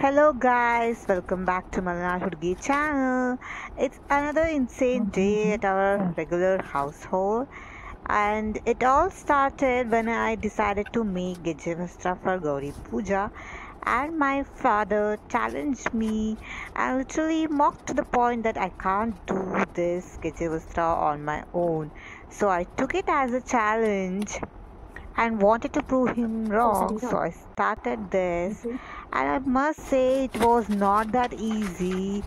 Hello guys, welcome back to Malnar Hudgi channel. It's another insane day at our regular household, and it all started when I decided to make Gejavastra for Gauri Puja, and my father challenged me and literally mocked to the point that I can't do this Gejavastra on my own. So I took it as a challenge and wanted to prove him wrong, so I started this. And I must say, it was not that easy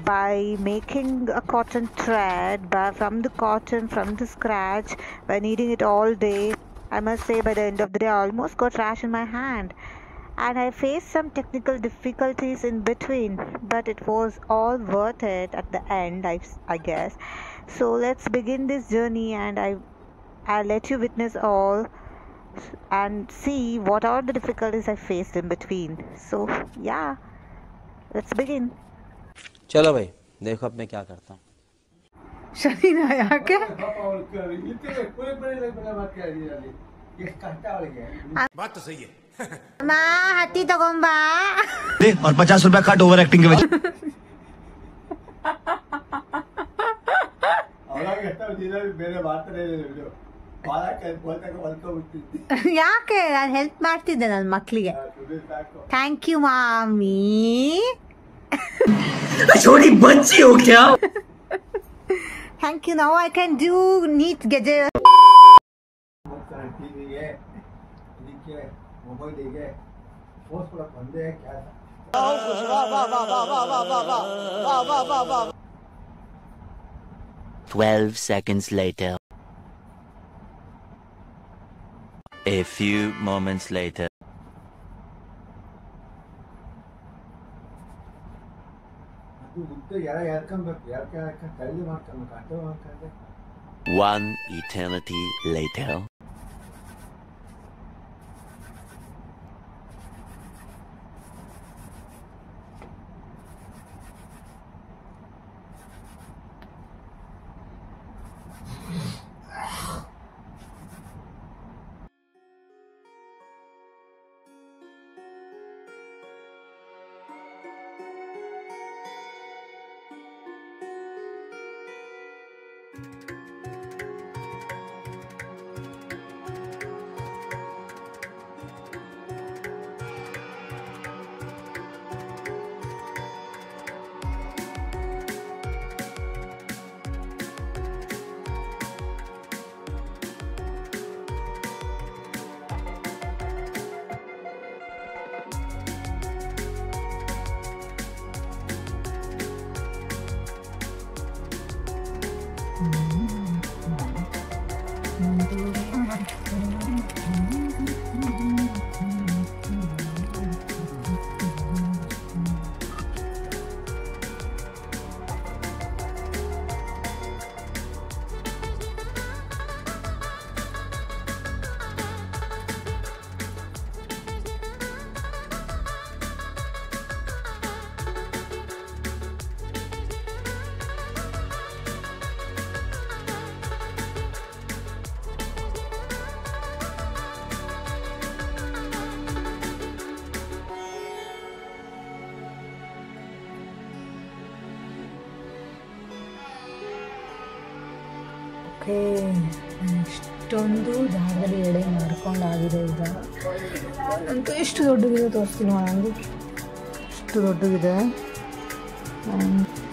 by making a cotton thread but from the cotton from the scratch by kneading it all day. I must say, by the end of the day, I almost got rash in my hand. And I faced some technical difficulties in between, but it was all worth it at the end, I guess. So let's begin this journey, and I'll let you witness all and see what are the difficulties I faced in between. So yeah, let's begin. चलो भाई देखो अब मैं क्या करता हूँ। शरीर आया क्या? बात तो सही है। माँ हत्ती तगोंबा और 50 रुपया काट ओवर एक्टिंग के वजह। ಯಾಕೆ ನಾನು ಹೆಲ್ಪ್ ಮಾಡ್ತಿದ್ದೆ ನನ್ನ ಮಕ್ಕಳಿಗೆ. ಥ್ಯಾಂಕ್ ಯು ಮಾಮಿ. छोटी बच्ची हो क्या? Thank you. Now I can do neat ಗೆಜೆ. ಮೊಬೈಲಿಗೆ ಫೋರ್ಸ್ ಕೊಡಕ್ಕೆ ಬಂದೆ. 12 seconds later. A few moments later. One eternity later. Okay, ಇಷ್ಟೊಂದು ಜಾಗದಲ್ಲಿ ಎಡೆ ಮಾಡ್ಕೊಂಡಾಗಿದೆ. ಈಗ ಅಂತೂ ಎಷ್ಟು ದೊಡ್ಡದಿದೆ ತೋರಿಸ್ತೀನಿ ನನಗೆ. ಇಷ್ಟು ದೊಡ್ಡದಿದೆ.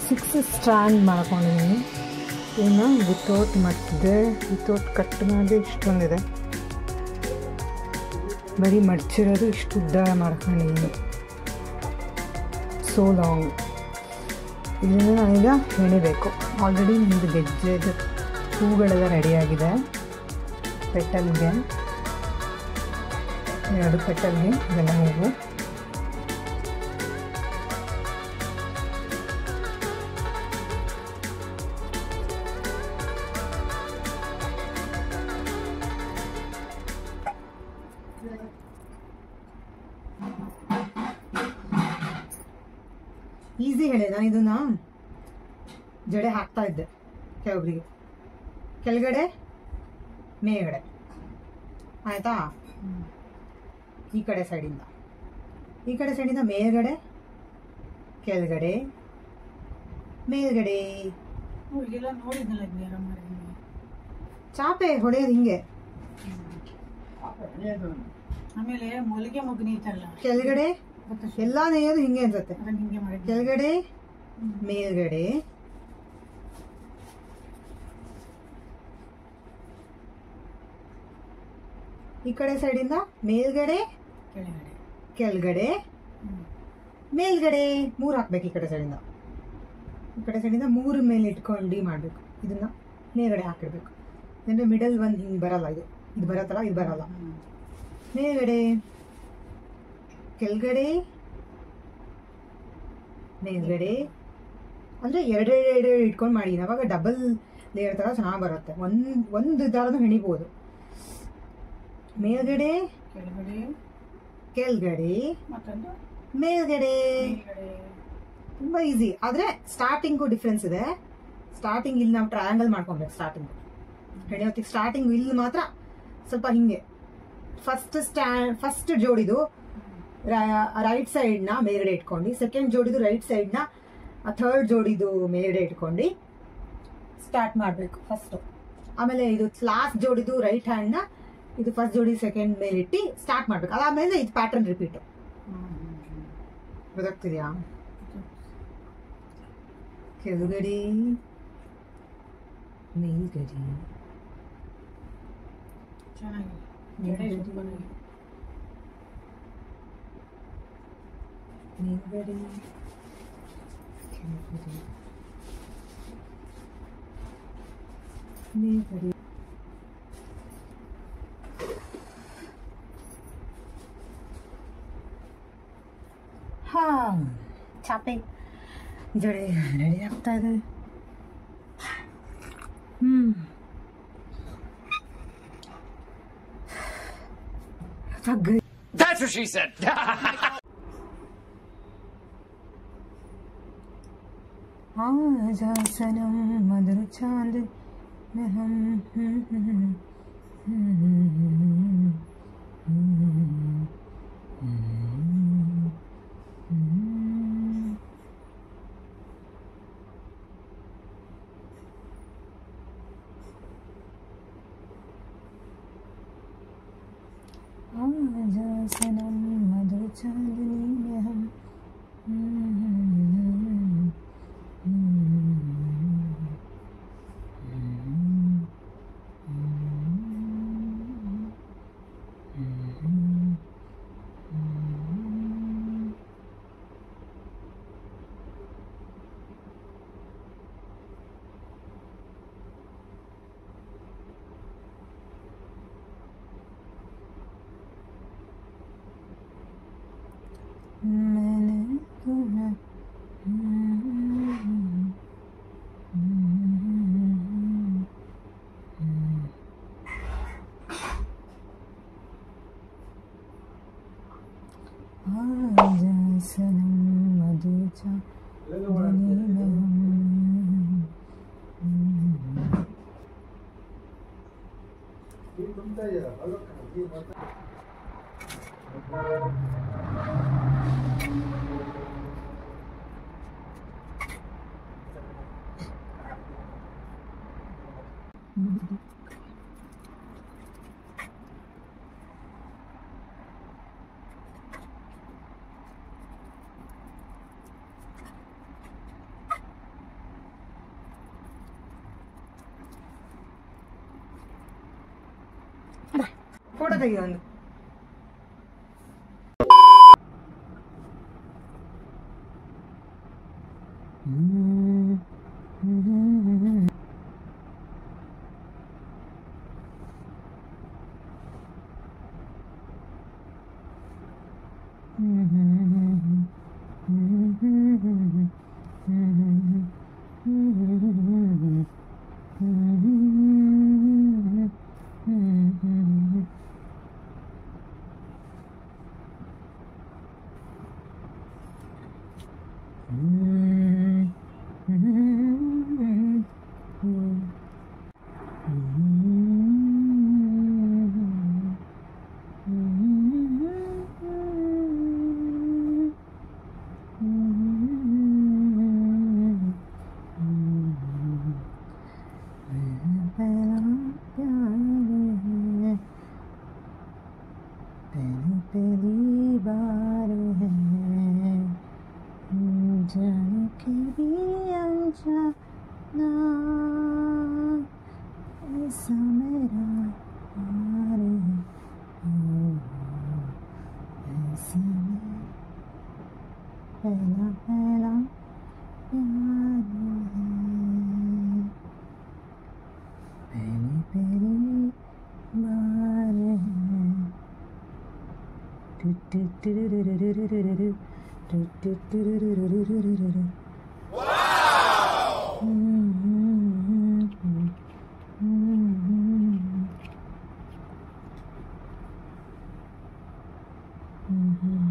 6 ಸ್ಟ್ಯಾಂಡ್ ಮಾಡ್ಕೊಂಡಿದ್ದೀನಿ. ಇನ್ನು ವಿತೌಟ್ ಮಡ್ಚಿದೆ, ವಿತೌಟ್ ಕಟ್ ಮಾಡಿ ಇಷ್ಟೊಂದಿದೆ. ಬರೀ ಮಡ್ಚಿರೋದು ಇಷ್ಟು ಉದ್ದ ಮಾಡ್ಕೊಂಡಿದ್ದೀನಿ. So long. ಇದನ್ನು ನಾನೀಗ ಹೆಣಿಬೇಕು. ಆಲ್ರೆಡಿ ನಿಮ್ಮದು ಗೆಜ್ಜೆದು ಹೂಗಳೆಲ್ಲ ರೆಡಿಯಾಗಿದೆ. ಪೆಟಲ್ಗೆ 2 ಪೆಟಲ್ಗೆ ಇದೆಲ್ಲ ಹೂವು. ಈಸಿ ಹೇಳಿ. ನಾನು ಇದನ್ನ ಜಡೆ ಹಾಕ್ತಾ ಇದ್ದೆ ಕೆಲವೊಬ್ಬರಿಗೆ, ಕೆಳಗಡೆ ಮೇಲ್ಗಡೆ, ಆಯಿತಾ? ಈ ಕಡೆ ಸೈಡಿಂದ ಮೇಲ್ಗಡೆ ಕೆಳಗಡೆ ಮೇಲ್ಗಡೆ. ಈಗೆಲ್ಲ ನೋಡಿದ್ನಲ್ಲ ಚಾಪೆ ಹೊಡೆಯೋದು ಹಿಂಗೆ. ಆಮೇಲೆ ಮೊಲಿಗೆ ಮಗು ನೀತಲ್ಲ ಕೆಳಗಡೆ ಎಲ್ಲಾ ನೇಯೋದು ಹಿಂಗೆ ಅನ್ಸತ್ತೆ. ಹಿಂಗೆ ಮಾಡಿ ಕೆಳಗಡೆ ಮೇಲ್ಗಡೆ ಈ ಕಡೆ ಸೈಡಿಂದ ಮೇಲ್ಗಡೆ ಕೆಳಗಡೆ ಕೆಳಗಡೆ ಮೇಲ್ಗಡೆ 3 ಹಾಕ್ಬೇಕು. ಈ ಕಡೆ ಸೈಡಿಂದ ಮೂರು ಮೇಲೆ ಇಟ್ಕೊಂಡು ಮಾಡ್ಬೇಕು. ಇದನ್ನ ಮೇಲ್ಗಡೆ ಹಾಕಿಡ್ಬೇಕು. ಅಂದ್ರೆ ಮಿಡಲ್ ಒಂದು ಹಿಂಗೆ ಬರಲ್ಲ. ಇದು ಬರತ್ತಲ್ಲ, ಇದು ಬರಲ್ಲ. ಮೇಲ್ಗಡೆ ಕೆಳಗಡೆ ಮೇಲ್ಗಡೆ ಅಂದ್ರೆ ಎರಡೆರಡು ಇಟ್ಕೊಂಡು ಮಾಡಿ. ಅವಾಗ ಡಬಲ್ ಲೇಯರ್ ತರ ಚೆನ್ನಾಗಿ ಬರುತ್ತೆ. ಒಂದು ದಾರನು ಹೆಣಿಬಹುದು. ಮೇಲ್ಗಡೆ ಕೆಳಗಡೆ ಮೇಲ್ಗಡೆ. ತುಂಬಾ ಈಸಿ. ಆದ್ರೆ ಸ್ಟಾರ್ಟಿಂಗು ಡಿಫ್ರೆನ್ಸ್ ಇದೆ. ಸ್ಟಾರ್ಟಿಂಗ್ ಇಲ್ಲಿ ನಾವು ಟ್ರಯಾಂಗಲ್ ಮಾಡ್ಕೊಬೇಕು. ಹೆಣಿಯೋತ್ತಿಗೆ ಸ್ಟಾರ್ಟಿಂಗ್ ಇಲ್ಲಿ ಮಾತ್ರ ಸ್ವಲ್ಪ ಹಿಂಗೆ ಫಸ್ಟ್ ಜೋಡಿದು ರೈಟ್ ಸೈಡ್ ನ ಮೇಲ್ಗಡೆ ಇಟ್ಕೊಂಡು, ಸೆಕೆಂಡ್ ಜೋಡಿದು ರೈಟ್ ಸೈಡ್ ನ ಥರ್ಡ್ ಜೋಡಿದು ಮೇಲ್ಗಡೆ ಇಟ್ಕೊಂಡು ಸ್ಟಾರ್ಟ್ ಮಾಡ್ಬೇಕು ಫಸ್ಟ್. ಆಮೇಲೆ ಇದು ಲಾಸ್ಟ್ ಜೋಡಿದು ರೈಟ್ ಹ್ಯಾಂಡ್ ನ ಇದು ಫಸ್ಟ್ ಜೋಡಿ ಸೆಕೆಂಡ್ ಮೇಲೆ ಇಟ್ಟು ಸ್ಟಾರ್ಟ್ ಮಾಡ್ಬೇಕು. ಅದಾದ್ಮೇಲೆ ಇದು ಪ್ಯಾಟರ್ನ್ ರಿಪೀಟ್. ಗೊತ್ತಾಗ್ತಿದ್ಯಾ? ಕೆಳಗಡೆ ಮೇಲ್ಗಡೆ ಮೇಲ್ಗಡೆ ಕೆಳಗಡೆ ಮೇಲ್ಗಡೆ. ಹಾ, ಚಾಪೆ ಜಡೆ ರೆಡಿ ಆಗ್ತಾ ಇದೆ. That's what she said. आजा सनम मधुर चांद में हम आजा सनम मधुर चांदनी में हम मैंने तुम्हें आजा सनम मधुर चांदनी में फोटो ತೆಗೆಯೋ ಒಂದು. पहली बार है जाने के भी अनजाना ऐसा मेरा प्यार है ऐसा मेरा पहला पहला प्यार है पहली पहली बार है Wow!